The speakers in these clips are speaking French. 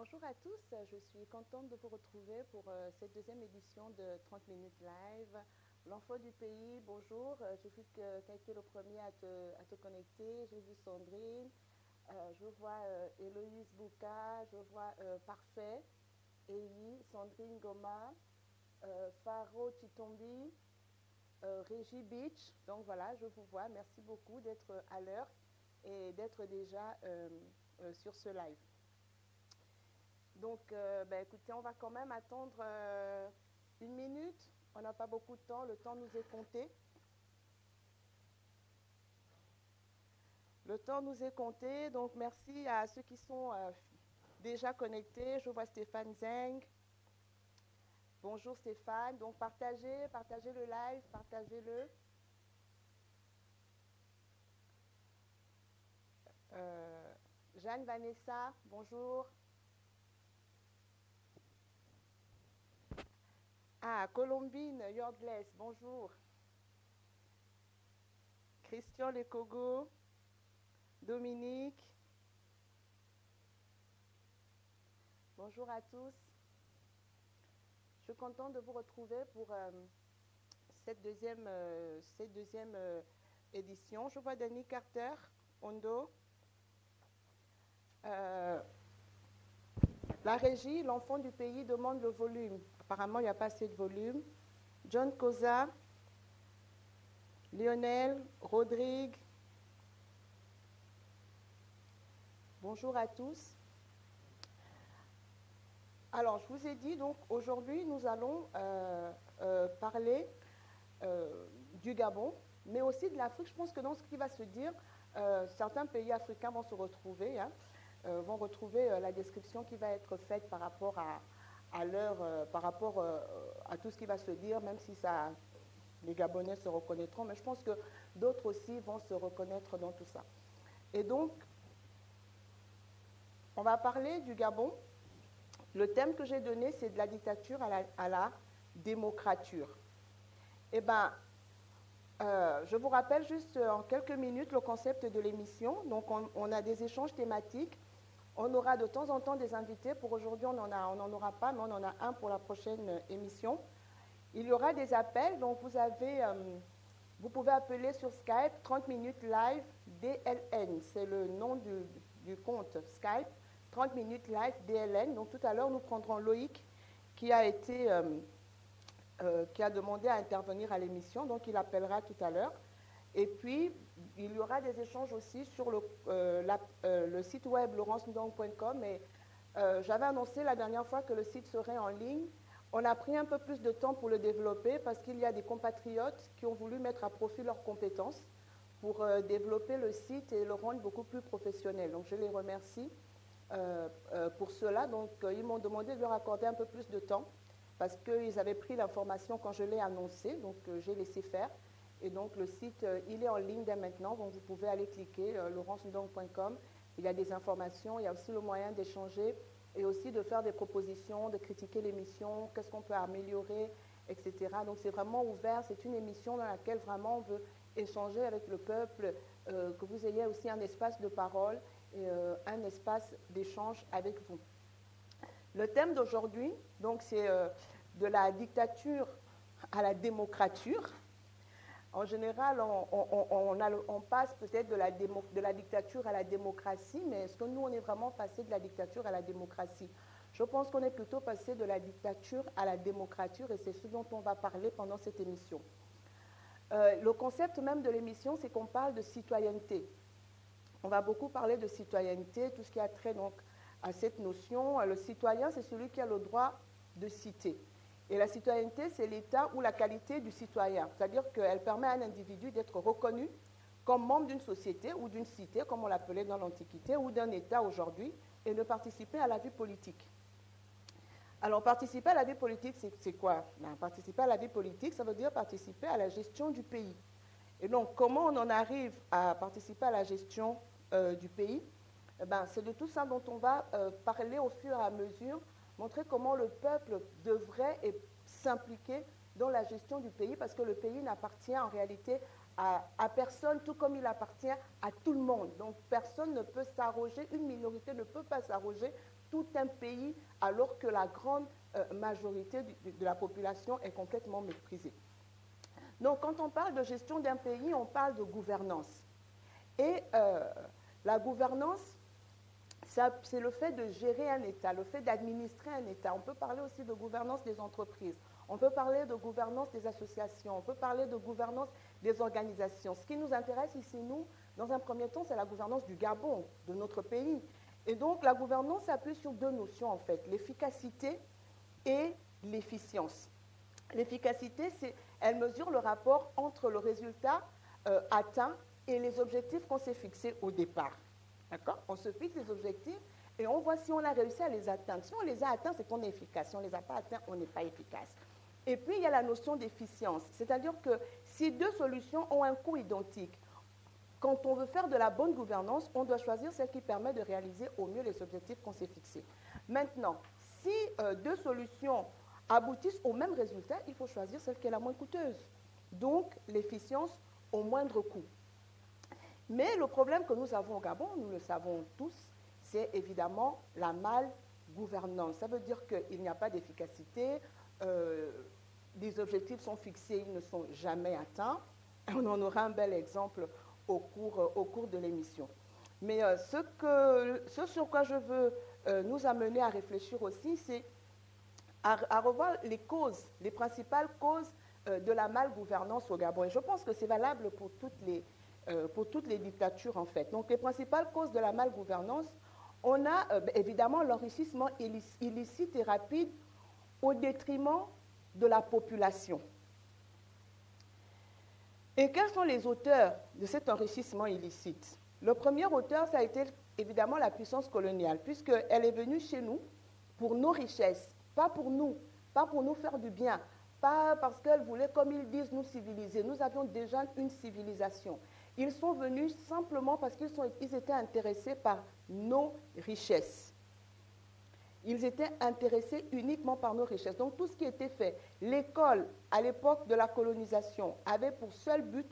Bonjour à tous, je suis contente de vous retrouver pour cette deuxième édition de 30 minutes live. L'enfant du pays, bonjour, j'ai vu que tu as été le premier à te connecter, j'ai vu Sandrine, je vois Héloïse Bouka, je vois Parfait, Eli, Sandrine Goma, Faro Chitombi, Régie Beach. Donc voilà, je vous vois, merci beaucoup d'être à l'heure et d'être déjà sur ce live. Donc, écoutez, on va quand même attendre une minute. On n'a pas beaucoup de temps. Le temps nous est compté. Le temps nous est compté. Donc, merci à ceux qui sont déjà connectés. Je vois Stéphane Zeng. Bonjour Stéphane. Donc, partagez le live, partagez-le. Jeanne Vanessa, bonjour. Ah, Colombine Yordles, bonjour. Christian Lecogo, Dominique, bonjour à tous. Je suis contente de vous retrouver pour cette deuxième édition. Je vois Danny Carter, Ondo. La régie, l'enfant du pays demande le volume. Apparemment, il n'y a pas assez de volume. John Cosa, Lionel, Rodrigue. Bonjour à tous. Alors, je vous ai dit, donc, aujourd'hui, nous allons parler du Gabon, mais aussi de l'Afrique. Je pense que dans ce qui va se dire, certains pays africains vont se retrouver, vont retrouver la description qui va être faite par rapport à leur, par rapport à tout ce qui va se dire, même si ça, les Gabonais se reconnaîtront, mais je pense que d'autres aussi vont se reconnaître dans tout ça. Et donc, on va parler du Gabon. Le thème que j'ai donné, c'est de la dictature à la démocrature. Eh bien, je vous rappelle juste en quelques minutes le concept de l'émission. Donc, on a des échanges thématiques. On aura de temps en temps des invités. Pour aujourd'hui, on n'en aura pas, mais on en a un pour la prochaine émission. Il y aura des appels. Donc, vous pouvez appeler sur Skype 30 minutes live DLN. C'est le nom du compte Skype. 30 minutes live DLN. Donc, tout à l'heure, nous prendrons Loïc qui a demandé à intervenir à l'émission, donc il appellera tout à l'heure. Et puis, il y aura des échanges aussi sur le site web laurencendong.com. Et j'avais annoncé la dernière fois que le site serait en ligne. On a pris un peu plus de temps pour le développer parce qu'il y a des compatriotes qui ont voulu mettre à profit leurs compétences pour développer le site et le rendre beaucoup plus professionnel. Donc, je les remercie pour cela. Donc, ils m'ont demandé de leur accorder un peu plus de temps, parce qu'ils avaient pris l'information quand je l'ai annoncé, donc j'ai laissé faire. Et donc le site, il est en ligne dès maintenant, donc vous pouvez aller cliquer, laurencendong.com. Il y a des informations, il y a aussi le moyen d'échanger et aussi de faire des propositions, de critiquer l'émission, qu'est-ce qu'on peut améliorer, etc. Donc c'est vraiment ouvert, c'est une émission dans laquelle vraiment on veut échanger avec le peuple, que vous ayez aussi un espace de parole et un espace d'échange avec vous. Le thème d'aujourd'hui, donc, c'est de la dictature à la démocrature. En général, on passe peut-être de la dictature à la démocratie, mais est-ce que nous, on est vraiment passé de la dictature à la démocratie? Je pense qu'on est plutôt passé de la dictature à la démocrature, et c'est ce dont on va parler pendant cette émission. Le concept même de l'émission, c'est qu'on parle de citoyenneté. On va beaucoup parler de citoyenneté, tout ce qui a trait donc à cette notion. Le citoyen, c'est celui qui a le droit de citer. Et la citoyenneté, c'est l'état ou la qualité du citoyen. C'est-à-dire qu'elle permet à un individu d'être reconnu comme membre d'une société ou d'une cité, comme on l'appelait dans l'Antiquité, ou d'un État aujourd'hui, et de participer à la vie politique. Alors, participer à la vie politique, c'est quoi? Participer à la vie politique, ça veut dire participer à la gestion du pays. Et donc, comment on en arrive à participer à la gestion du pays? C'est de tout ça dont on va parler au fur et à mesure, montrer comment le peuple devrait s'impliquer dans la gestion du pays, parce que le pays n'appartient en réalité à personne, tout comme il appartient à tout le monde. Donc personne ne peut s'arroger, une minorité ne peut pas s'arroger tout un pays alors que la grande majorité de la population est complètement méprisée. Donc quand on parle de gestion d'un pays, on parle de gouvernance. Et la gouvernance, c'est le fait de gérer un État, le fait d'administrer un État. On peut parler aussi de gouvernance des entreprises, on peut parler de gouvernance des associations, on peut parler de gouvernance des organisations. Ce qui nous intéresse ici, nous, dans un premier temps, c'est la gouvernance du Gabon, de notre pays. Et donc, la gouvernance s'appuie sur deux notions, en fait, l'efficacité et l'efficience. L'efficacité, elle mesure le rapport entre le résultat atteint et les objectifs qu'on s'est fixés au départ. D'accord? On se fixe des objectifs et on voit si on a réussi à les atteindre. Si on les a atteints, c'est qu'on est efficace. Si on ne les a pas atteints, on n'est pas efficace. Et puis, il y a la notion d'efficience. C'est-à-dire que si deux solutions ont un coût identique, quand on veut faire de la bonne gouvernance, on doit choisir celle qui permet de réaliser au mieux les objectifs qu'on s'est fixés. Maintenant, si deux solutions aboutissent au même résultat, il faut choisir celle qui est la moins coûteuse. Donc, l'efficience au moindre coût. Mais le problème que nous avons au Gabon, nous le savons tous, c'est évidemment la mal-gouvernance. Ça veut dire qu'il n'y a pas d'efficacité, les objectifs sont fixés, ils ne sont jamais atteints. On en aura un bel exemple au cours de l'émission. Mais ce sur quoi je veux nous amener à réfléchir aussi, c'est à revoir les causes, les principales causes de la mal-gouvernance au Gabon. Et je pense que c'est valable pour toutes les dictatures, en fait. Donc, les principales causes de la mal-gouvernance, on a évidemment l'enrichissement illicite et rapide au détriment de la population. Et quels sont les auteurs de cet enrichissement illicite? Le premier auteur, ça a été évidemment la puissance coloniale, puisqu'elle est venue chez nous pour nos richesses, pas pour nous faire du bien, pas parce qu'elle voulait, comme ils disent, nous civiliser. Nous avions déjà une civilisation. Ils sont venus simplement parce qu'ils étaient intéressés par nos richesses. Ils étaient intéressés uniquement par nos richesses. Donc tout ce qui était fait, l'école à l'époque de la colonisation avait pour seul but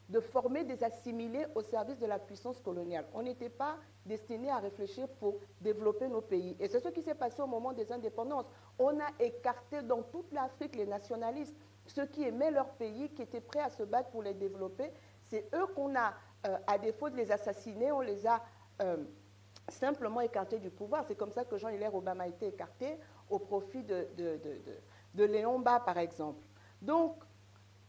de former des assimilés au service de la puissance coloniale. On n'était pas destiné à réfléchir pour développer nos pays. Et c'est ce qui s'est passé au moment des indépendances. On a écarté dans toute l'Afrique les nationalistes, ceux qui aimaient leur pays, qui étaient prêts à se battre pour les développer. C'est eux qu'on a, à défaut de les assassiner, on les a simplement écartés du pouvoir. C'est comme ça que Jean-Hilaire Obama a été écarté au profit de Léon Mba, par exemple. Donc,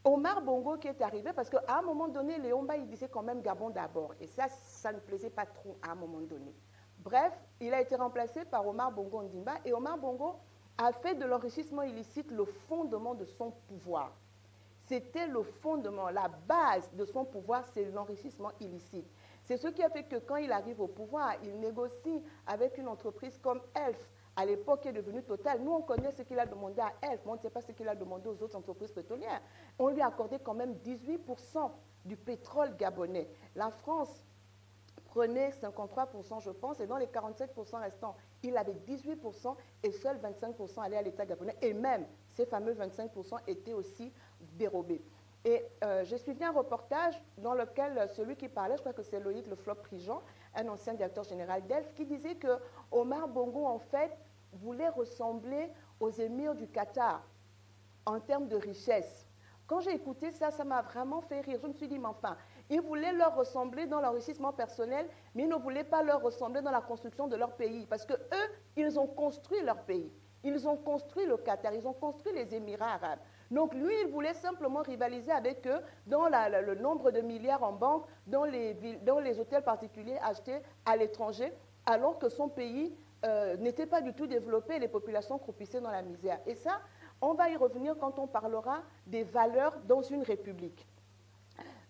Omar Bongo qui est arrivé, parce qu'à un moment donné, Léon Mba, il disait quand même Gabon d'abord. Et ça ne plaisait pas trop à un moment donné. Bref, il a été remplacé par Omar Bongo Ondimba. Et Omar Bongo a fait de l'enrichissement illicite le fondement de son pouvoir. C'était le fondement, la base de son pouvoir, c'est l'enrichissement illicite. C'est ce qui a fait que quand il arrive au pouvoir, il négocie avec une entreprise comme Elf, à l'époque est devenue Total. Nous, on connaît ce qu'il a demandé à Elf, mais on ne sait pas ce qu'il a demandé aux autres entreprises pétrolières. On lui a accordé quand même 18% du pétrole gabonais. La France prenait 53%, je pense, et dans les 47% restants, il avait 18% et seuls 25% allaient à l'État gabonais. Et même, ces fameux 25% étaient aussi dérobés. Et j'ai suivi un reportage dans lequel celui qui parlait, je crois que c'est Loïc Le Flop-Prigent, un ancien directeur général d'Elf, qui disait que Omar Bongo, en fait, voulait ressembler aux émirs du Qatar en termes de richesse. Quand j'ai écouté ça, ça m'a vraiment fait rire. Je me suis dit, mais enfin, il voulait leur ressembler dans l'enrichissement personnel, mais il ne voulait pas leur ressembler dans la construction de leur pays. Parce qu'eux, ils ont construit leur pays. Ils ont construit le Qatar, ils ont construit les Émirats arabes. Donc lui, il voulait simplement rivaliser avec eux dans le nombre de milliards en banque, dans les hôtels particuliers achetés à l'étranger, alors que son pays n'était pas du tout développé et les populations croupissaient dans la misère. Et ça, on va y revenir quand on parlera des valeurs dans une république.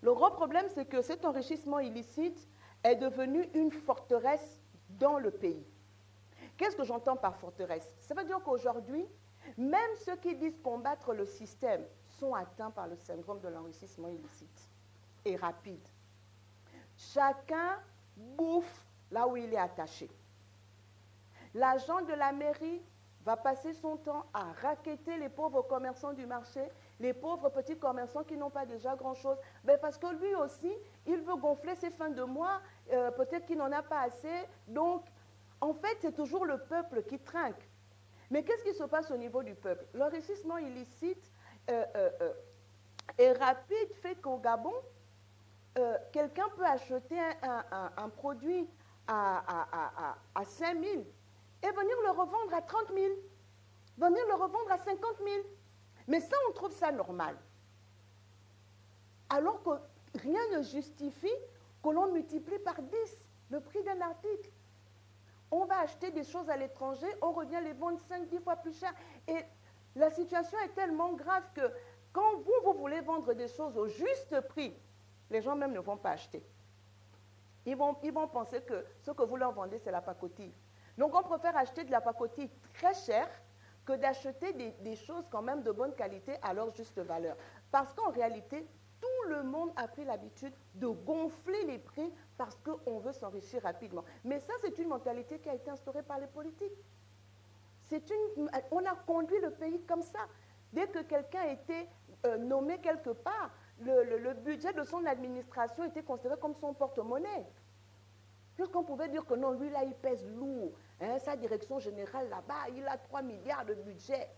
Le gros problème, c'est que cet enrichissement illicite est devenu une forteresse dans le pays. Qu'est-ce que j'entends par forteresse? Ça veut dire qu'aujourd'hui, même ceux qui disent combattre le système sont atteints par le syndrome de l'enrichissement illicite et rapide. Chacun bouffe là où il est attaché. L'agent de la mairie va passer son temps à racketter les pauvres commerçants du marché les pauvres petits commerçants qui n'ont pas déjà grand-chose. Ben parce que lui aussi, il veut gonfler ses fins de mois, peut-être qu'il n'en a pas assez. Donc, en fait, c'est toujours le peuple qui trinque. Mais qu'est-ce qui se passe au niveau du peuple? L'enrichissement illicite est rapide, fait qu'au Gabon, quelqu'un peut acheter un produit à 5 000 et venir le revendre à 30 000, venir le revendre à 50 000. Mais ça, on trouve ça normal. Alors que rien ne justifie que l'on multiplie par 10 le prix d'un article. On va acheter des choses à l'étranger, on revient les vendre 5-10 fois plus cher. Et la situation est tellement grave que quand vous voulez vendre des choses au juste prix, les gens même ne vont pas acheter. Ils vont penser que ce que vous leur vendez, c'est la pacotille. Donc, on préfère acheter de la pacotille très chère que d'acheter des choses quand même de bonne qualité à leur juste valeur. Parce qu'en réalité, tout le monde a pris l'habitude de gonfler les prix parce qu'on veut s'enrichir rapidement. Mais ça, c'est une mentalité qui a été instaurée par les politiques. On a conduit le pays comme ça. Dès que quelqu'un était nommé quelque part, le budget de son administration était considéré comme son porte-monnaie. Puisqu'on pouvait dire que non, lui là, il pèse lourd. Hein, sa direction générale là-bas, il a 3 milliards de budget.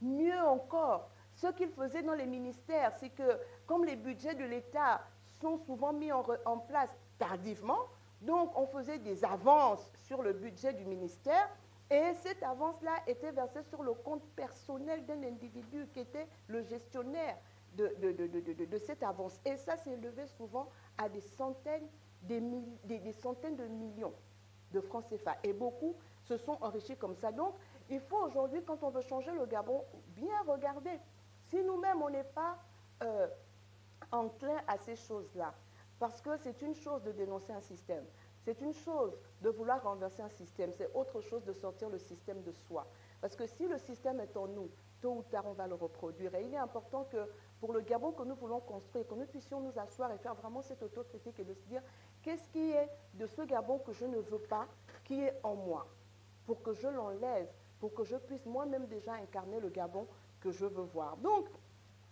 Mieux encore, ce qu'il faisait dans les ministères, c'est que comme les budgets de l'État sont souvent mis en place tardivement, donc on faisait des avances sur le budget du ministère et cette avance-là était versée sur le compte personnel d'un individu qui était le gestionnaire de cette avance. Et ça s'est élevé souvent à des centaines de millions de francs CFA. Et beaucoup se sont enrichis comme ça. Donc, il faut aujourd'hui, quand on veut changer le Gabon, bien regarder si nous-mêmes, on n'est pas enclin à ces choses-là. Parce que c'est une chose de dénoncer un système. C'est une chose de vouloir renverser un système. C'est autre chose de sortir le système de soi. Parce que si le système est en nous, tôt ou tard, on va le reproduire. Et il est important que pour le Gabon que nous voulons construire, que nous puissions nous asseoir et faire vraiment cette autocritique et de se dire qu'est-ce qui est de ce Gabon que je ne veux pas, qui est en moi, pour que je l'enlève, pour que je puisse moi-même déjà incarner le Gabon que je veux voir. Donc,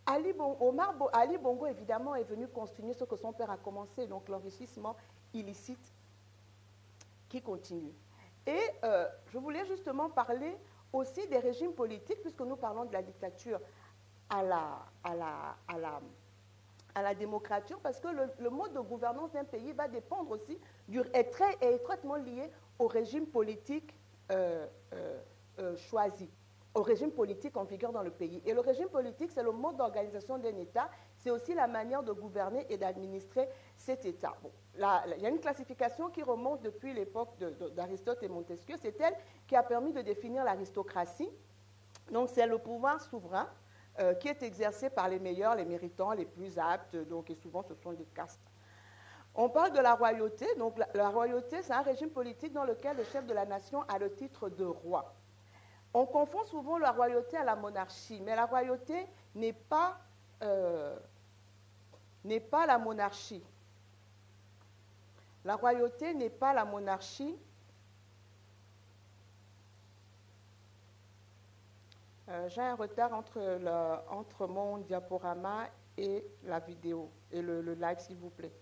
Ali Bongo, évidemment, est venu continuer ce que son père a commencé, donc l'enrichissement illicite qui continue. Et je voulais justement parler aussi des régimes politiques, puisque nous parlons de la dictature à la démocratie, parce que le mode de gouvernance d'un pays va dépendre aussi, est très étroitement lié au régime politique choisi, au régime politique en vigueur dans le pays. Et le régime politique, c'est le mode d'organisation d'un État, c'est aussi la manière de gouverner et d'administrer cet État. Bon, là, il y a une classification qui remonte depuis l'époque d'Aristote et Montesquieu, c'est elle qui a permis de définir l'aristocratie. Donc, c'est le pouvoir souverain qui est exercé par les meilleurs, les méritants, les plus aptes, donc, et souvent ce sont des castes. On parle de la royauté, donc la royauté, c'est un régime politique dans lequel le chef de la nation a le titre de roi. On confond souvent la royauté à la monarchie, mais la royauté n'est pas la monarchie. La royauté n'est pas la monarchie. J'ai un retard entre mon diaporama et la vidéo, et le live, s'il vous plaît.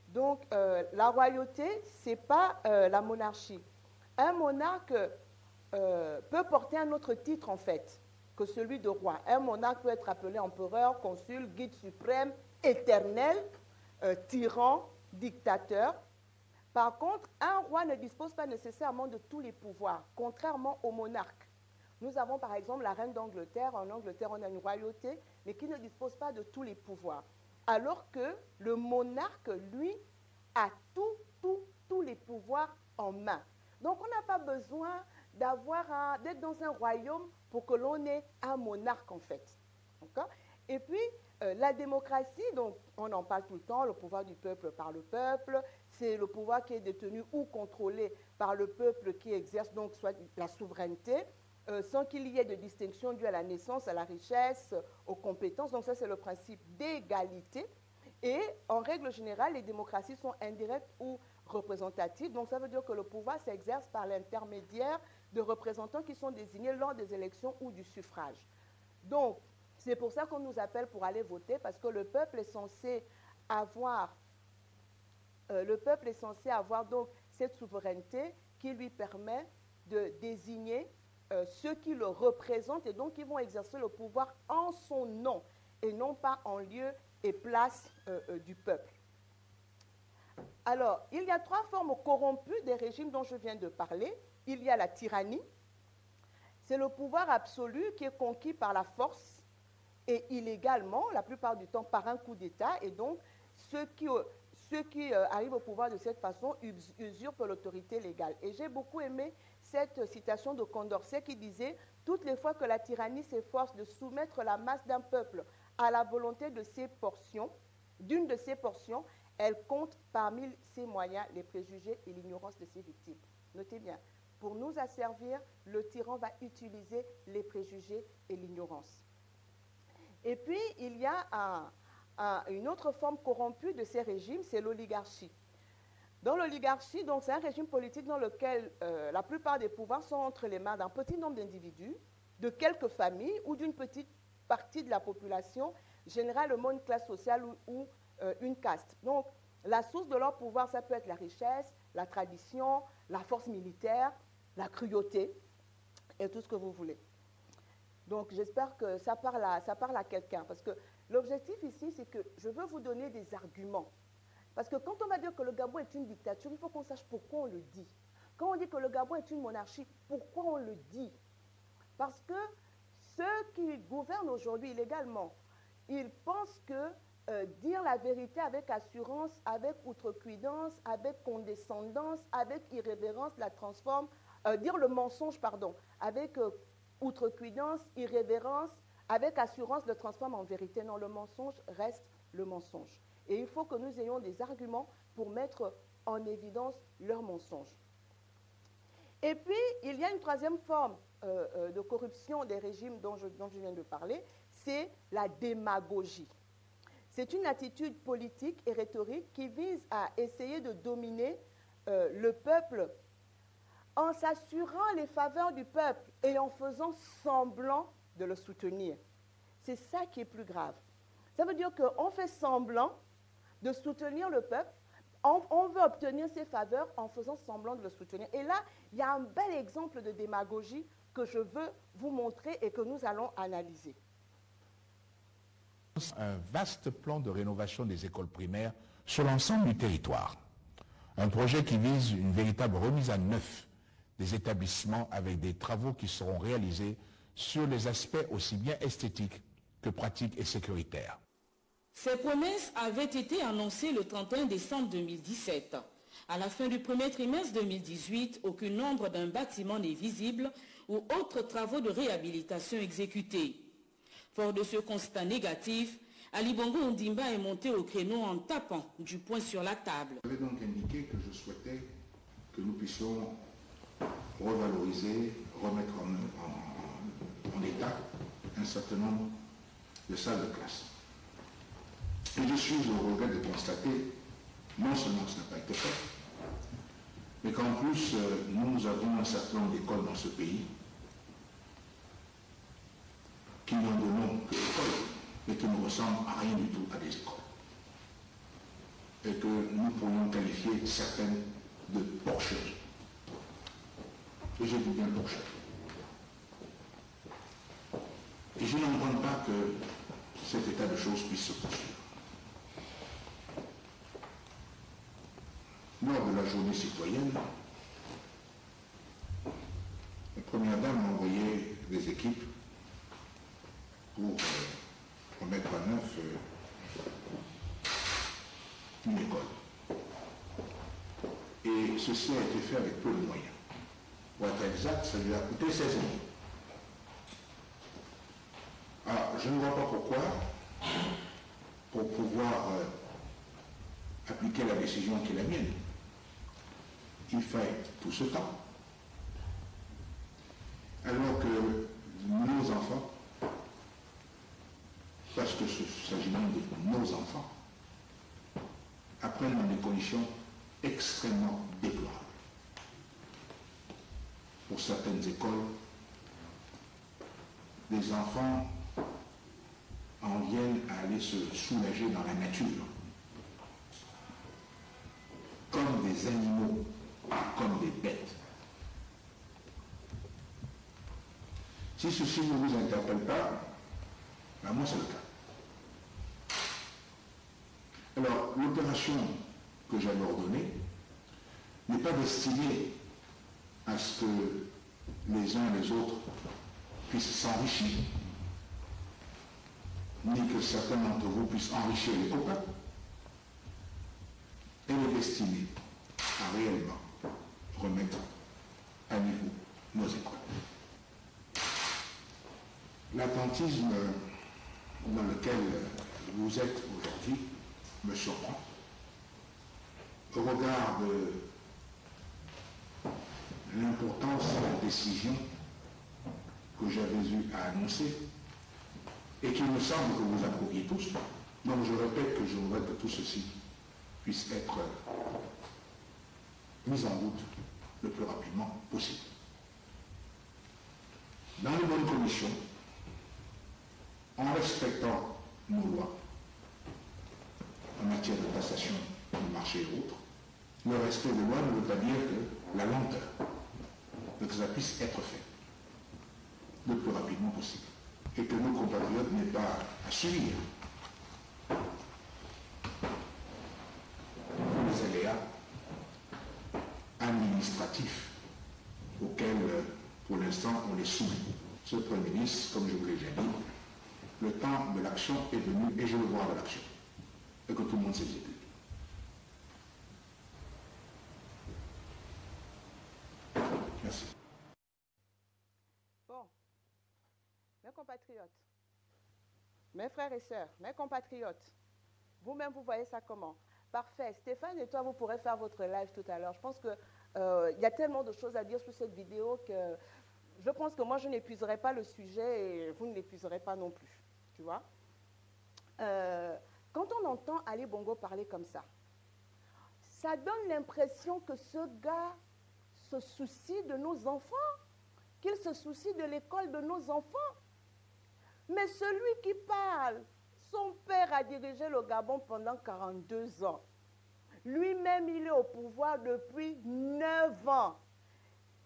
Donc, la royauté, ce n'est pas la monarchie. Un monarque peut porter un autre titre, en fait, que celui de roi. Un monarque peut être appelé empereur, consul, guide suprême, éternel, tyran, dictateur. Par contre, un roi ne dispose pas nécessairement de tous les pouvoirs, contrairement au monarque. Nous avons par exemple la reine d'Angleterre. En Angleterre, on a une royauté, mais qui ne dispose pas de tous les pouvoirs. Alors que le monarque, lui, a tous les pouvoirs en main. Donc, on n'a pas besoin d'être dans un royaume pour que l'on ait un monarque, en fait. Et puis, la démocratie, donc, on en parle tout le temps, le pouvoir du peuple par le peuple, c'est le pouvoir qui est détenu ou contrôlé par le peuple qui exerce donc soit la souveraineté, sans qu'il y ait de distinction due à la naissance, à la richesse, aux compétences. Donc ça, c'est le principe d'égalité. Et en règle générale, les démocraties sont indirectes ou représentatives. Donc ça veut dire que le pouvoir s'exerce par l'intermédiaire de représentants qui sont désignés lors des élections ou du suffrage. Donc, C'est pour ça qu'on nous appelle pour aller voter, parce que le peuple est censé avoir, donc cette souveraineté qui lui permet de désigner ceux qui le représentent et donc qui vont exercer le pouvoir en son nom et non pas en lieu et place du peuple. Alors, il y a 3 formes corrompues des régimes dont je viens de parler. Il y a la tyrannie. C'est le pouvoir absolu qui est conquis par la force et illégalement, la plupart du temps par un coup d'État. Et donc, ceux qui arrivent au pouvoir de cette façon usurpent l'autorité légale. Et j'ai beaucoup aimé cette citation de Condorcet qui disait « Toutes les fois que la tyrannie s'efforce de soumettre la masse d'un peuple à la volonté de ses portions, d'une de ses portions, elle compte parmi ses moyens les préjugés et l'ignorance de ses victimes. » Notez bien, pour nous asservir, le tyran va utiliser les préjugés et l'ignorance. Et puis, il y a une autre forme corrompue de ces régimes, c'est l'oligarchie. Dans l'oligarchie, donc, c'est un régime politique dans lequel la plupart des pouvoirs sont entre les mains d'un petit nombre d'individus, de quelques familles ou d'une petite partie de la population, généralement une classe sociale ou une caste. Donc, la source de leur pouvoir, ça peut être la richesse, la tradition, la force militaire, la cruauté et tout ce que vous voulez. Donc, j'espère que ça parle à quelqu'un, parce que l'objectif ici, c'est que je veux vous donner des arguments. Parce que quand on va dire que le Gabon est une dictature, il faut qu'on sache pourquoi on le dit. Quand on dit que le Gabon est une monarchie, pourquoi on le dit? Parce que ceux qui gouvernent aujourd'hui illégalement, ils pensent que dire la vérité avec assurance, avec outrecuidance, avec condescendance, avec irrévérence, la transforme, dire le mensonge, pardon, avec outrecuidance, irrévérence, avec assurance, le transforme en vérité. Non, le mensonge reste le mensonge. Et il faut que nous ayons des arguments pour mettre en évidence leurs mensonges. Et puis, il y a une troisième forme de corruption des régimes dont je viens de parler, c'est la démagogie. C'est une attitude politique et rhétorique qui vise à essayer de dominer le peuple en s'assurant les faveurs du peuple et en faisant semblant de le soutenir. C'est ça qui est plus grave. Ça veut dire qu'on fait semblant de soutenir le peuple, on veut obtenir ses faveurs en faisant semblant de le soutenir. Et là, il y a un bel exemple de démagogie que je veux vous montrer et que nous allons analyser. Un vaste plan de rénovation des écoles primaires sur l'ensemble du territoire. Un projet qui vise une véritable remise à neuf des établissements avec des travaux qui seront réalisés sur les aspects aussi bien esthétiques que pratiques et sécuritaires. Ces promesses avaient été annoncées le 31 décembre 2017. À la fin du premier trimestre 2018, aucun nombre d'un bâtiment n'est visible ou autres travaux de réhabilitation exécutés. Fort de ce constat négatif, Ali Bongo Ondimba est monté au créneau en tapant du poing sur la table. J'avais donc indiqué que je souhaitais que nous puissions revaloriser, remettre en état un certain nombre de salles de classe. Et je suis au regret de constater, non seulement que ça n'a pas été fait, mais qu'en plus, nous avons un certain nombre d'écoles dans ce pays qui n'ont de nom que écoles, mais qui ne ressemblent à rien du tout à des écoles. Et que nous pourrions qualifier certaines de porcheuses. Et je dis bien porcheuses. Et je n'entends pas que cet état de choses puisse se poursuivre. Lors de la journée citoyenne, la première dame a envoyé des équipes pour remettre à neuf une école. Et ceci a été fait avec peu de moyens. Pour être exact, ça lui a coûté 16 000. Alors, je ne vois pas pourquoi, pour pouvoir appliquer la décision qui est la mienne, il faille tout ce temps, alors que nos enfants, parce que il s'agit même de nos enfants, apprennent dans des conditions extrêmement déplorables. Pour certaines écoles, des enfants en viennent à aller se soulager dans la nature, comme des animaux, comme des bêtes. Si ceci ne vous interpelle pas, ben moi c'est le cas. Alors, l'opération que j'avais ordonnée n'est pas destinée à ce que les uns et les autres puissent s'enrichir, ni que certains d'entre vous puissent enrichir les copains. Elle est destinée à réellement remettre à niveau nos écoles. L'attentisme dans lequel vous êtes aujourd'hui me surprend. Au regard de l'importance de la décision que j'avais eu à annoncer et qu'il me semble que vous approuviez tous, donc je répète que je voudrais que tout ceci puisse être mis en route le plus rapidement possible. Dans les bonnes conditions, en respectant nos lois en matière de taxation du marché et autres, le respect des lois ne veut pas dire que la lenteur, que ça puisse être fait le plus rapidement possible et que nos compatriotes n'aient pas à subir les aléas administratifs auxquels, pour l'instant, on les soumet. Ce Premier ministre, comme je vous l'ai déjà dit, le temps de l'action est venu et je veux voir de l'action et que tout le monde s'exécute. Merci. Bon, mes compatriotes, mes frères et sœurs, mes compatriotes, vous-même, vous voyez ça comment? Parfait. Stéphane et toi, vous pourrez faire votre live tout à l'heure. Je pense qu'il y a tellement de choses à dire sur cette vidéo que je pense que moi, je n'épuiserai pas le sujet et vous ne l'épuiserez pas non plus. Tu vois? Quand on entend Ali Bongo parler comme ça donne l'impression que ce gars se soucie de nos enfants, qu'il se soucie de l'école de nos enfants. Mais celui qui parle, son père a dirigé le Gabon pendant 42 ans. Lui-même, il est au pouvoir depuis 9 ans.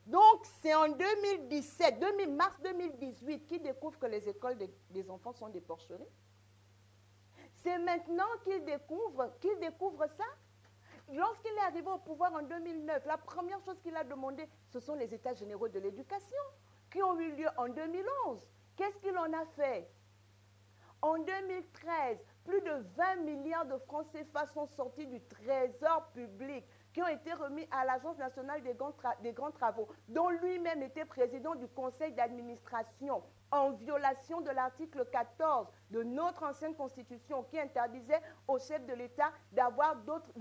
Donc, c'est en 2017, mars 2018, qu'il découvre que les écoles des enfants sont des porcheries. C'est maintenant qu'il découvre ça. Lorsqu'il est arrivé au pouvoir en 2009, la première chose qu'il a demandé, ce sont les États généraux de l'éducation qui ont eu lieu en 2011. Qu'est-ce qu'il en a fait? En 2013, plus de 20 milliards de francs CFA sont sortis du trésor public qui ont été remis à l'Agence nationale des grands travaux, dont lui-même était président du conseil d'administration, en violation de l'article 14 de notre ancienne constitution qui interdisait au chef de l'État d'avoir d'autres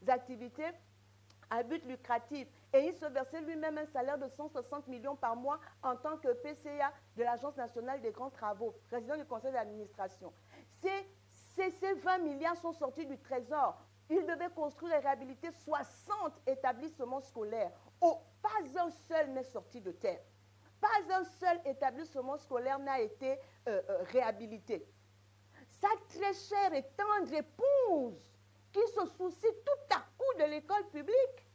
activités à but lucratif. Et il se versait lui-même un salaire de 160 millions par mois en tant que PCA de l'Agence nationale des grands travaux, président du conseil d'administration. Ces 20 milliards sont sortis du trésor. Il devait construire et réhabiliter 60 établissements scolaires. Oh, pas un seul n'est sorti de terre. Pas un seul établissement scolaire n'a été réhabilité. Sa très chère et tendre épouse, qui se soucie tout à coup de l'école publique,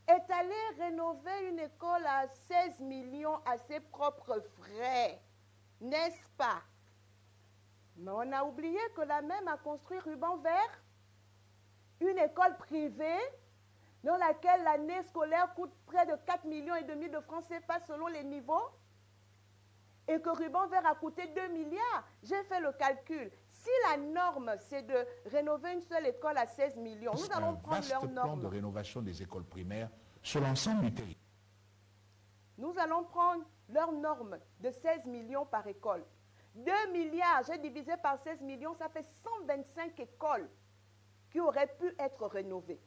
est allée rénover une école à 16 millions à ses propres frais. N'est-ce pas? Mais on a oublié que la même a construit Ruban Vert, une école privée dans laquelle l'année scolaire coûte près de 4,5 millions de francs CFA selon les niveaux, et que Ruban Vert a coûté 2 milliards. J'ai fait le calcul. Si la norme, c'est de rénover une seule école à 16 millions, nous allons prendre leur norme. Un vaste plan de rénovation des écoles primaires sur l'ensemble du territoire. Nous allons prendre leur norme de 16 millions par école. 2 milliards, j'ai divisé par 16 millions, ça fait 125 écoles qui auraient pu être rénovées.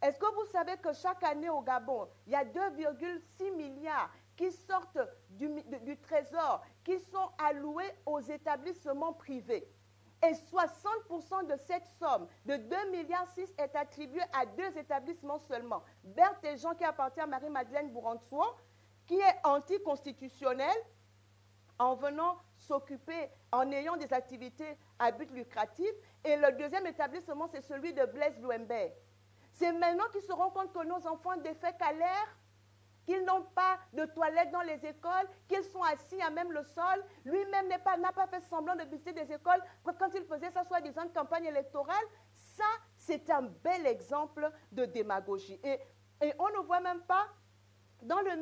Est-ce que vous savez que chaque année au Gabon, il y a 2,6 milliards qui sortent du trésor, qui sont alloués aux établissements privés? Et 60% de cette somme de 2,6 milliards est attribuée à 2 établissements seulement. Berthe et Jean, qui appartient à Marie-Madeleine Bourantsouan, qui est anticonstitutionnel, en venant s'occuper, en ayant des activités à but lucratif. Et le deuxième établissement, c'est celui de Blaise Louembert. C'est maintenant qu'ils se rendent compte que nos enfants défèquent à l'air, qu'ils n'ont pas de toilettes dans les écoles, qu'ils sont assis à même le sol. Lui-même n'a pas fait semblant de visiter des écoles quand il faisait sa soi-disant campagne électorale. Ça, c'est un bel exemple de démagogie. Et on ne voit même pas, dans la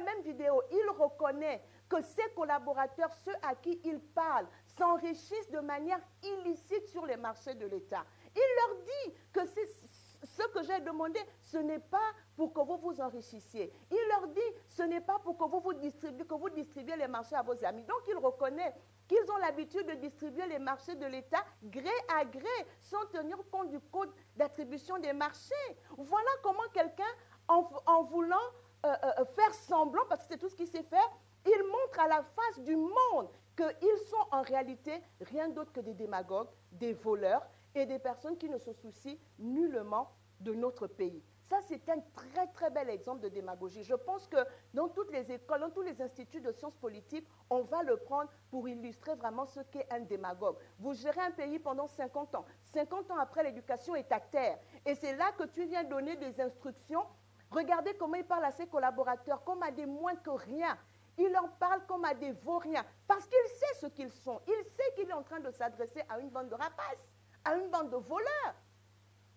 même vidéo, il reconnaît que ses collaborateurs, ceux à qui il parle, s'enrichissent de manière illicite sur les marchés de l'État. Il leur dit que ce que j'ai demandé, ce n'est pas pour que vous vous enrichissiez. Il leur dit, ce n'est pas pour que vous distribuiez les marchés à vos amis. Donc, il reconnaît qu'ils ont l'habitude de distribuer les marchés de l'État gré à gré, sans tenir compte du code d'attribution des marchés. Voilà comment quelqu'un, en voulant faire semblant, parce que c'est tout ce qu'il sait faire, il montre à la face du monde qu'ils sont en réalité rien d'autre que des démagogues, des voleurs et des personnes qui ne se soucient nullement de notre pays. Ça, c'est un très, très bel exemple de démagogie. Je pense que dans toutes les écoles, dans tous les instituts de sciences politiques, on va le prendre pour illustrer vraiment ce qu'est un démagogue. Vous gérez un pays pendant 50 ans. 50 ans après, l'éducation est à terre. Et c'est là que tu viens donner des instructions. Regardez comment il parle à ses collaborateurs, comme à des moins que rien. Il leur parle comme à des vauriens, parce qu'il sait ce qu'ils sont. Il sait qu'il est en train de s'adresser à une bande de rapaces, à une bande de voleurs.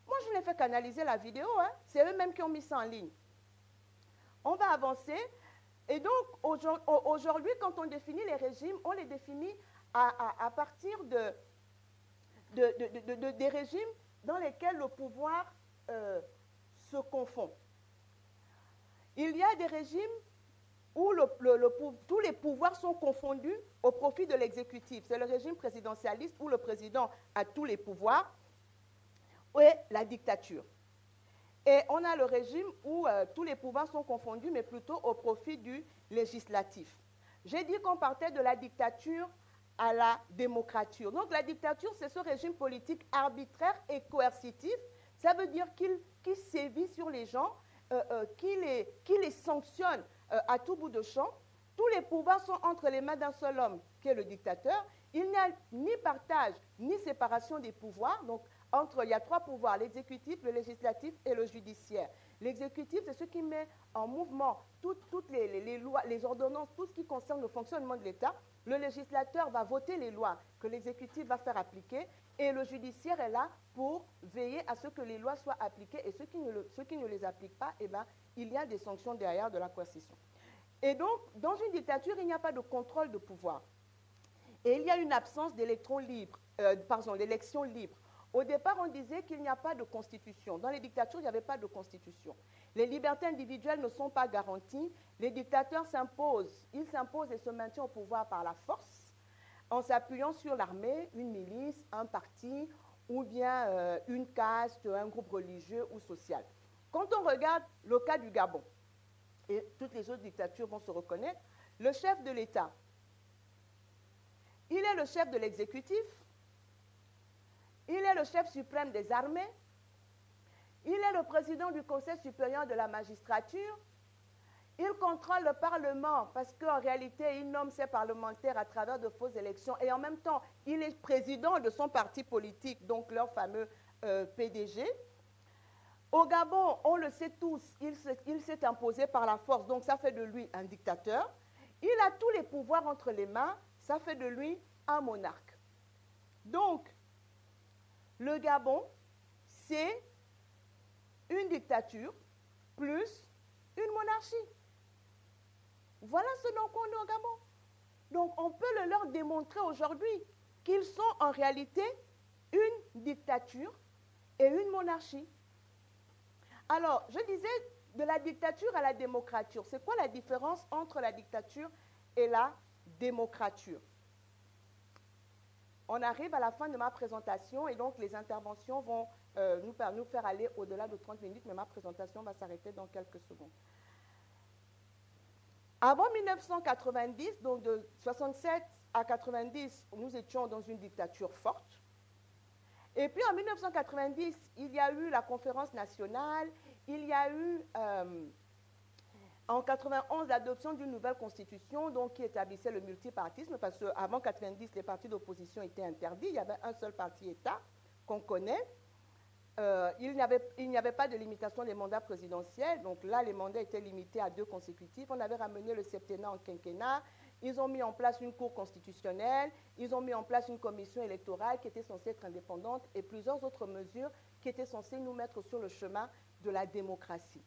Moi, je n'ai fait qu'analyser la vidéo, hein. C'est eux-mêmes qui ont mis ça en ligne. On va avancer. Et donc, aujourd'hui, quand on définit les régimes, on les définit à partir des régimes dans lesquels le pouvoir se confond. Il y a des régimes où tous les pouvoirs sont confondus au profit de l'exécutif. C'est le régime présidentialiste où le président a tous les pouvoirs et la dictature. Et on a le régime où tous les pouvoirs sont confondus, mais plutôt au profit du législatif. J'ai dit qu'on partait de la dictature à la démocrature. Donc la dictature, c'est ce régime politique arbitraire et coercitif. Ça veut dire qu'il sévit sur les gens, qu'il les sanctionne à tout bout de champ. Tous les pouvoirs sont entre les mains d'un seul homme, qui est le dictateur. Il n'y a ni partage, ni séparation des pouvoirs. Donc, il y a trois pouvoirs, l'exécutif, le législatif et le judiciaire. L'exécutif, c'est ce qui met en mouvement toutes les lois, les ordonnances, tout ce qui concerne le fonctionnement de l'État. Le législateur va voter les lois que l'exécutif va faire appliquer et le judiciaire est là pour veiller à ce que les lois soient appliquées et ceux qui ne les appliquent pas, eh ben, il y a des sanctions derrière de la coercition. Et donc, dans une dictature, il n'y a pas de contrôle de pouvoir. Et il y a une absence d'élections libres. Au départ, on disait qu'il n'y a pas de constitution. Dans les dictatures, il n'y avait pas de constitution. Les libertés individuelles ne sont pas garanties. Les dictateurs s'imposent. Ils s'imposent et se maintiennent au pouvoir par la force, en s'appuyant sur l'armée, une milice, un parti, ou bien une caste, un groupe religieux ou social. Quand on regarde le cas du Gabon, et toutes les autres dictatures vont se reconnaître, le chef de l'État, il est le chef de l'exécutif, il est le chef suprême des armées, il est le président du Conseil supérieur de la magistrature, il contrôle le Parlement parce qu'en réalité, il nomme ses parlementaires à travers de fausses élections et en même temps, il est président de son parti politique, donc leur fameux PDG. Au Gabon, on le sait tous, il s'est imposé par la force, donc ça fait de lui un dictateur. Il a tous les pouvoirs entre les mains, ça fait de lui un monarque. Donc, le Gabon, c'est une dictature plus une monarchie. Voilà ce dont on est au Gabon. Donc, on peut le leur démontrer aujourd'hui qu'ils sont en réalité une dictature et une monarchie. Alors, je disais de la dictature à la démocrature. C'est quoi la différence entre la dictature et la démocrature? On arrive à la fin de ma présentation et donc les interventions vont nous faire aller au-delà de 30 minutes, mais ma présentation va s'arrêter dans quelques secondes. Avant 1990, donc de 67 à 90, nous étions dans une dictature forte. Et puis en 1990, il y a eu la conférence nationale, il y a eu En 91, l'adoption d'une nouvelle constitution donc, qui établissait le multipartisme, parce qu'avant 90, les partis d'opposition étaient interdits, il y avait un seul parti État qu'on connaît. Il n'y avait pas de limitation des mandats présidentiels, donc là, les mandats étaient limités à 2 consécutifs. On avait ramené le septennat en quinquennat. Ils ont mis en place une cour constitutionnelle, ils ont mis en place une commission électorale qui était censée être indépendante et plusieurs autres mesures qui étaient censées nous mettre sur le chemin de la démocratie.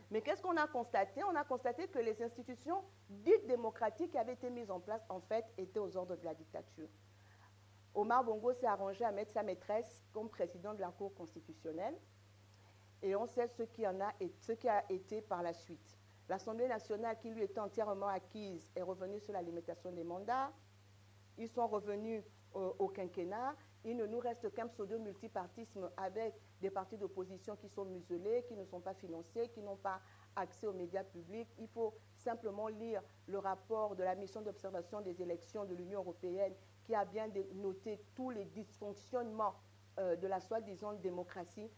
Mais qu'est-ce qu'on a constaté? On a constaté que les institutions dites démocratiques qui avaient été mises en place, en fait, étaient aux ordres de la dictature. Omar Bongo s'est arrangé à mettre sa maîtresse comme président de la Cour constitutionnelle. Et on sait ce qui a été par la suite. L'Assemblée nationale, qui lui était entièrement acquise, est revenue sur la limitation des mandats. Ils sont revenus au quinquennat. Il ne nous reste qu'un pseudo-multipartisme avec des partis d'opposition qui sont muselés, qui ne sont pas financés, qui n'ont pas accès aux médias publics. Il faut simplement lire le rapport de la mission d'observation des élections de l'Union européenne qui a bien noté tous les dysfonctionnements de la soi-disant démocratie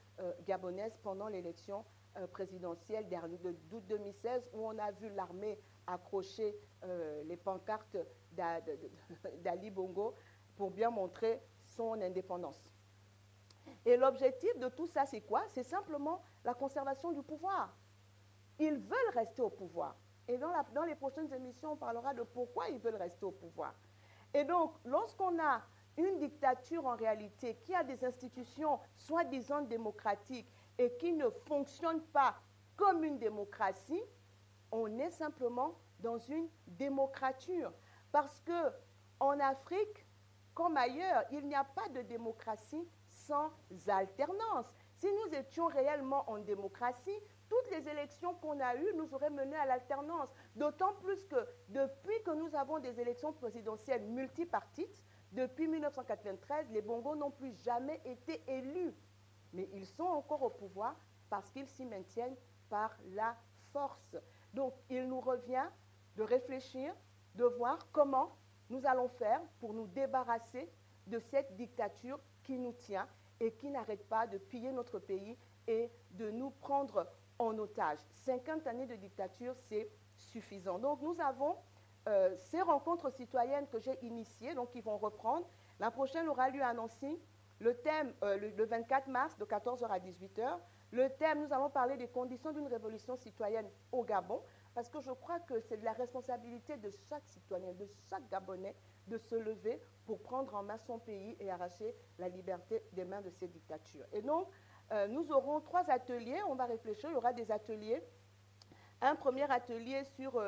gabonaise pendant l'élection présidentielle d'août 2016, où on a vu l'armée accrocher les pancartes d'Ali Bongo pour bien montrer son indépendance. Et l'objectif de tout ça, c'est quoi? C'est simplement la conservation du pouvoir. Ils veulent rester au pouvoir. Et dans les prochaines émissions, on parlera de pourquoi ils veulent rester au pouvoir. Et donc, lorsqu'on a une dictature en réalité qui a des institutions soi-disant démocratiques et qui ne fonctionnent pas comme une démocratie, on est simplement dans une démocrature. Parce qu'en Afrique, comme ailleurs, il n'y a pas de démocratie sans alternance. Si nous étions réellement en démocratie, toutes les élections qu'on a eues nous auraient mené à l'alternance. D'autant plus que depuis que nous avons des élections présidentielles multipartites, depuis 1993, les Bongos n'ont plus jamais été élus. Mais ils sont encore au pouvoir parce qu'ils s'y maintiennent par la force. Donc, il nous revient de réfléchir, de voir comment nous allons faire pour nous débarrasser de cette dictature qui nous tient et qui n'arrête pas de piller notre pays et de nous prendre en otage. 50 années de dictature, c'est suffisant. Donc, nous avons ces rencontres citoyennes que j'ai initiées, donc qui vont reprendre. La prochaine aura lieu à Nancy. Le thème, le 24 mars, de 14h à 18h. Le thème, nous allons parler des conditions d'une révolution citoyenne au Gabon, parce que je crois que c'est de la responsabilité de chaque citoyen, de chaque Gabonais, de se lever pour prendre en main son pays et arracher la liberté des mains de ces dictatures. Et donc, nous aurons 3 ateliers, on va réfléchir, il y aura des ateliers. Un premier atelier sur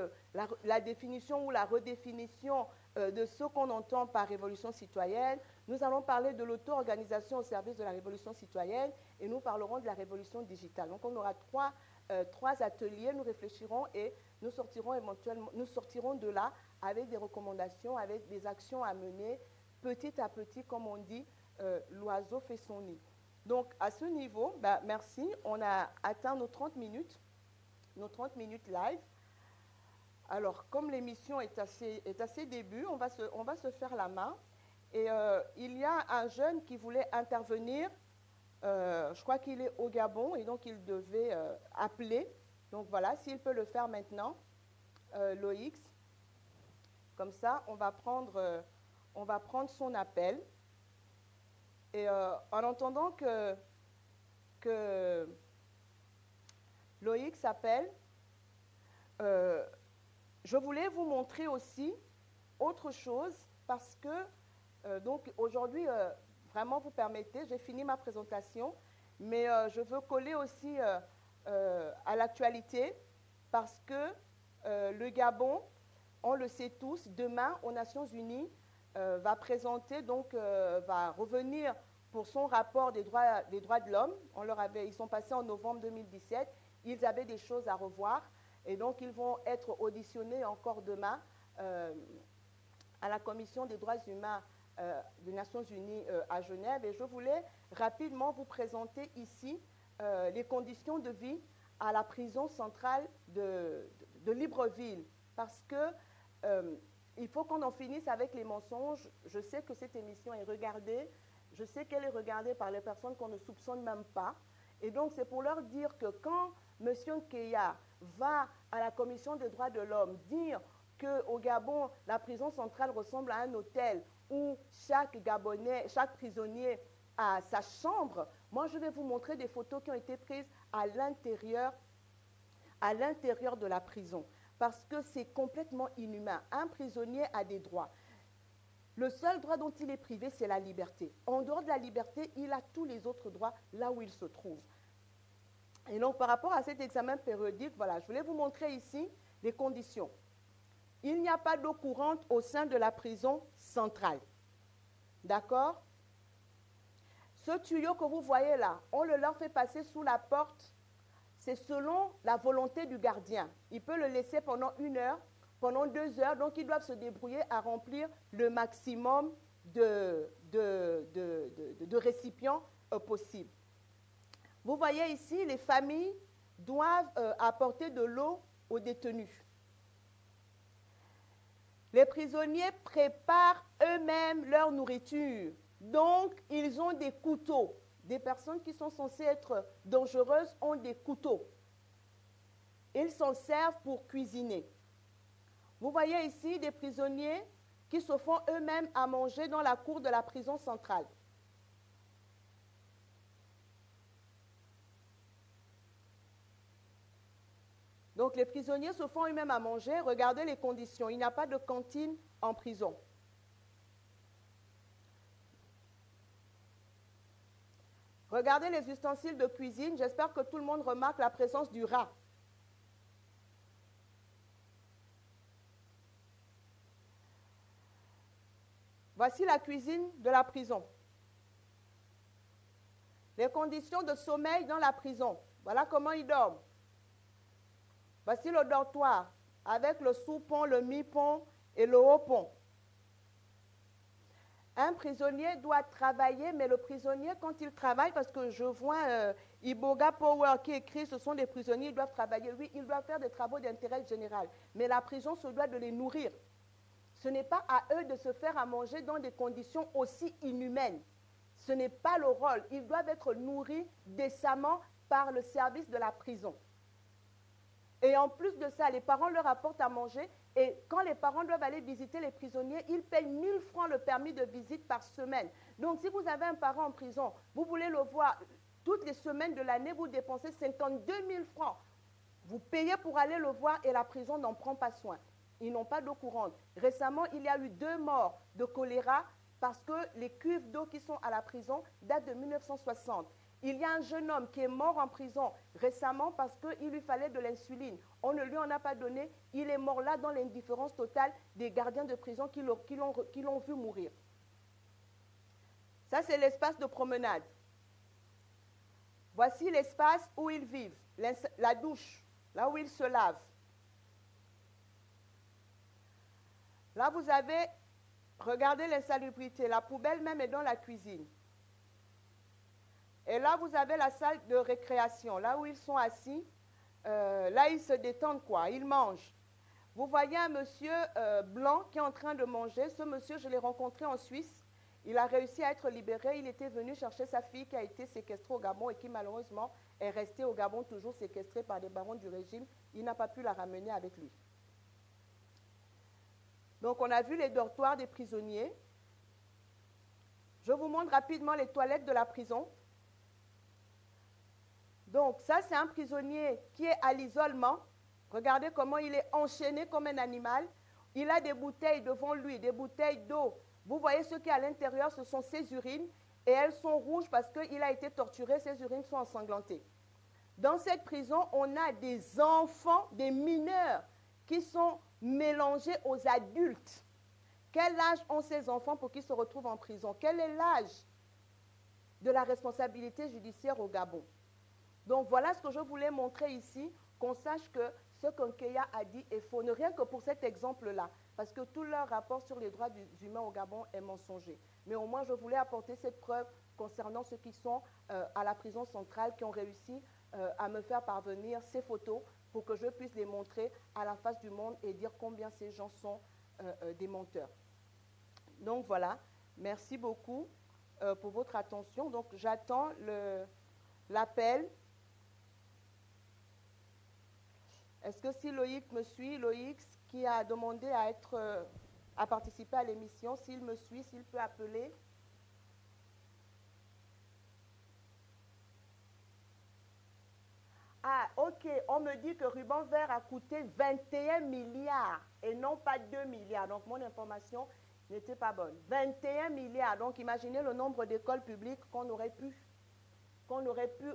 la définition ou la redéfinition de ce qu'on entend par révolution citoyenne. Nous allons parler de l'auto-organisation au service de la révolution citoyenne et nous parlerons de la révolution digitale. Donc on aura 3 ateliers, nous réfléchirons et nous sortirons de là avec des recommandations, avec des actions à mener petit à petit, comme on dit, l'oiseau fait son nid. Donc à ce niveau, merci, on a atteint nos 30 minutes live. Alors, comme l'émission est à ses débuts, on va se faire la main. Et il y a un jeune qui voulait intervenir, je crois qu'il est au Gabon, et donc il devait appeler. Donc voilà, s'il peut le faire maintenant, Loïx. Comme ça, on va prendre son appel. Et en entendant que Loïc s'appelle, je voulais vous montrer aussi autre chose parce que, donc aujourd'hui, vraiment vous permettez, j'ai fini ma présentation, mais je veux coller aussi à l'actualité parce que le Gabon, on le sait tous, demain aux Nations Unies, va présenter, donc va revenir pour son rapport des droits de l'homme. Ils sont passés en novembre 2017. Ils avaient des choses à revoir et donc ils vont être auditionnés encore demain à la Commission des droits humains des Nations Unies à Genève. Et je voulais rapidement vous présenter ici les conditions de vie à la prison centrale de Libreville. Parce que il faut qu'on en finisse avec les mensonges. Je sais que cette émission est regardée. Je sais qu'elle est regardée par les personnes qu'on ne soupçonne même pas. Et donc, c'est pour leur dire que quand M. Nkeya va à la Commission des droits de l'homme dire qu'au Gabon, la prison centrale ressemble à un hôtel où chaque Gabonais, chaque prisonnier a sa chambre, moi je vais vous montrer des photos qui ont été prises à l'intérieur de la prison. Parce que c'est complètement inhumain. Un prisonnier a des droits. Le seul droit dont il est privé, c'est la liberté. En dehors de la liberté, il a tous les autres droits là où il se trouve. Et donc, par rapport à cet examen périodique, voilà, je voulais vous montrer ici les conditions. Il n'y a pas d'eau courante au sein de la prison centrale. D'accord? Ce tuyau que vous voyez là, on le leur fait passer sous la porte. C'est selon la volonté du gardien. Il peut le laisser pendant 1 heure, pendant 2 heures, donc ils doivent se débrouiller à remplir le maximum de récipients possibles. Vous voyez ici, les familles doivent apporter de l'eau aux détenus. Les prisonniers préparent eux-mêmes leur nourriture. Donc, ils ont des couteaux. Des personnes qui sont censées être dangereuses ont des couteaux. Ils s'en servent pour cuisiner. Vous voyez ici des prisonniers qui se font eux-mêmes à manger dans la cour de la prison centrale. Donc les prisonniers se font eux-mêmes à manger. Regardez les conditions. Il n'y a pas de cantine en prison. Regardez les ustensiles de cuisine. J'espère que tout le monde remarque la présence du rat. Voici la cuisine de la prison. Les conditions de sommeil dans la prison. Voilà comment ils dorment. Voici le dortoir avec le sous-pont, le mi-pont et le haut-pont. Un prisonnier doit travailler, mais le prisonnier, quand il travaille, parce que je vois Iboga Power qui écrit, ce sont des prisonniers, ils doivent travailler. Oui, ils doivent faire des travaux d'intérêt général, mais la prison se doit de les nourrir. Ce n'est pas à eux de se faire à manger dans des conditions aussi inhumaines. Ce n'est pas le rôle. Ils doivent être nourris décemment par le service de la prison. Et en plus de ça, les parents leur apportent à manger. Et quand les parents doivent aller visiter les prisonniers, ils payent 1000 francs le permis de visite par semaine. Donc, si vous avez un parent en prison, vous voulez le voir toutes les semaines de l'année, vous dépensez 52 000 francs. Vous payez pour aller le voir et la prison n'en prend pas soin. Ils n'ont pas d'eau courante. Récemment, il y a eu 2 morts de choléra parce que les cuves d'eau qui sont à la prison datent de 1960. Il y a un jeune homme qui est mort en prison récemment parce qu'il lui fallait de l'insuline. On ne lui en a pas donné. Il est mort là dans l'indifférence totale des gardiens de prison qui l'ont vu mourir. Ça, c'est l'espace de promenade. Voici l'espace où ils vivent, la douche, là où ils se lavent. Là, vous avez, regardez l'insalubrité, la poubelle même est dans la cuisine. Et là, vous avez la salle de récréation, là où ils sont assis. Là, ils se détendent, quoi. Ils mangent. Vous voyez un monsieur blanc qui est en train de manger. Ce monsieur, je l'ai rencontré en Suisse. Il a réussi à être libéré. Il était venu chercher sa fille qui a été séquestrée au Gabon et qui, malheureusement, est restée au Gabon toujours séquestrée par des barons du régime. Il n'a pas pu la ramener avec lui. Donc, on a vu les dortoirs des prisonniers. Je vous montre rapidement les toilettes de la prison. Donc, ça, c'est un prisonnier qui est à l'isolement. Regardez comment il est enchaîné comme un animal. Il a des bouteilles devant lui, des bouteilles d'eau. Vous voyez ce qui est à l'intérieur, ce sont ses urines. Et elles sont rouges parce qu'il a été torturé, ses urines sont ensanglantées. Dans cette prison, on a des enfants, des mineurs qui sont mélangés aux adultes. Quel âge ont ces enfants pour qu'ils se retrouvent en prison? Quel est l'âge de la responsabilité judiciaire au Gabon? Donc voilà ce que je voulais montrer ici, qu'on sache que ce qu'Nkeya a dit est faux. Ne rien que pour cet exemple-là, parce que tout leur rapport sur les droits humains au Gabon est mensonger. Mais au moins, je voulais apporter cette preuve concernant ceux qui sont à la prison centrale, qui ont réussi à me faire parvenir ces photos pour que je puisse les montrer à la face du monde et dire combien ces gens sont des menteurs. Donc voilà, merci beaucoup pour votre attention. Donc j'attends l'appel. Est-ce que si Loïc me suit, Loïc qui a demandé à participer à l'émission, s'il me suit, s'il peut appeler? Ah, ok, on me dit que Ruban Vert a coûté 21 milliards et non pas 2 milliards. Donc, mon information n'était pas bonne. 21 milliards. Donc, imaginez le nombre d'écoles publiques qu'on aurait pu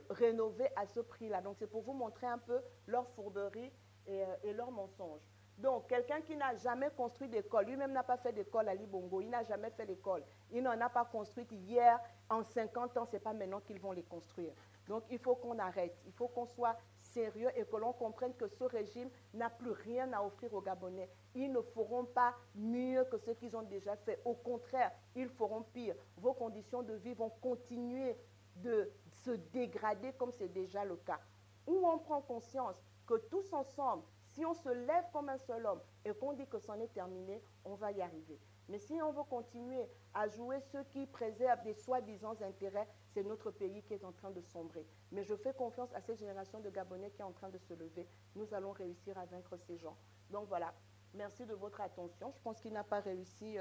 rénover à ce prix-là. Donc, c'est pour vous montrer un peu leur fourberie et leur mensonge. Donc, quelqu'un qui n'a jamais construit d'école, lui-même n'a pas fait d'école à Libongo, il n'a jamais fait d'école, il n'en a pas construite hier, en 50 ans, ce n'est pas maintenant qu'ils vont les construire. Donc, il faut qu'on arrête, il faut qu'on soit sérieux et que l'on comprenne que ce régime n'a plus rien à offrir aux Gabonais. Ils ne feront pas mieux que ce qu'ils ont déjà fait. Au contraire, ils feront pire. Vos conditions de vie vont continuer de se dégrader comme c'est déjà le cas. Où on prend conscience que tous ensemble, si on se lève comme un seul homme et qu'on dit que c'en est terminé, on va y arriver. Mais si on veut continuer à jouer ceux qui préservent des soi-disant intérêts, c'est notre pays qui est en train de sombrer. Mais je fais confiance à cette génération de Gabonais qui est en train de se lever. Nous allons réussir à vaincre ces gens. Donc voilà, merci de votre attention. Je pense qu'il n'a pas réussi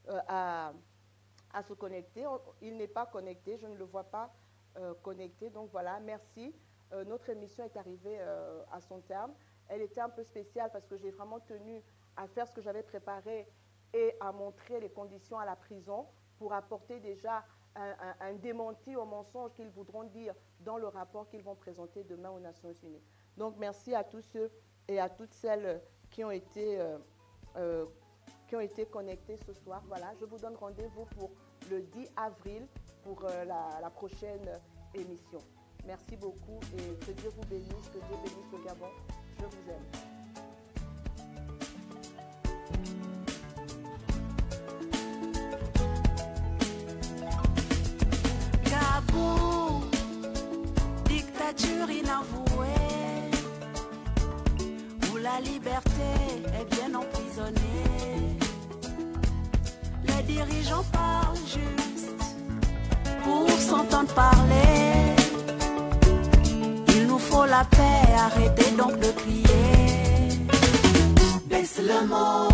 à se connecter. Il n'est pas connecté, je ne le vois pas connecté. Donc voilà, merci. Notre émission est arrivée à son terme. Elle était un peu spéciale parce que j'ai vraiment tenu à faire ce que j'avais préparé et à montrer les conditions à la prison pour apporter déjà un démenti aux mensonges qu'ils voudront dire dans le rapport qu'ils vont présenter demain aux Nations Unies. Donc merci à tous ceux et à toutes celles qui ont été connectés ce soir. Voilà, je vous donne rendez-vous pour le 10 avril pour la prochaine émission. Merci beaucoup et que Dieu vous bénisse, que Dieu bénisse le Gabon. Je vous aime. Gabon, dictature inavouée, où la liberté est bien emprisonnée. Les dirigeants parlent juste pour s'entendre parler. Il nous faut la paix, arrêtez donc de crier. Baisse le mot.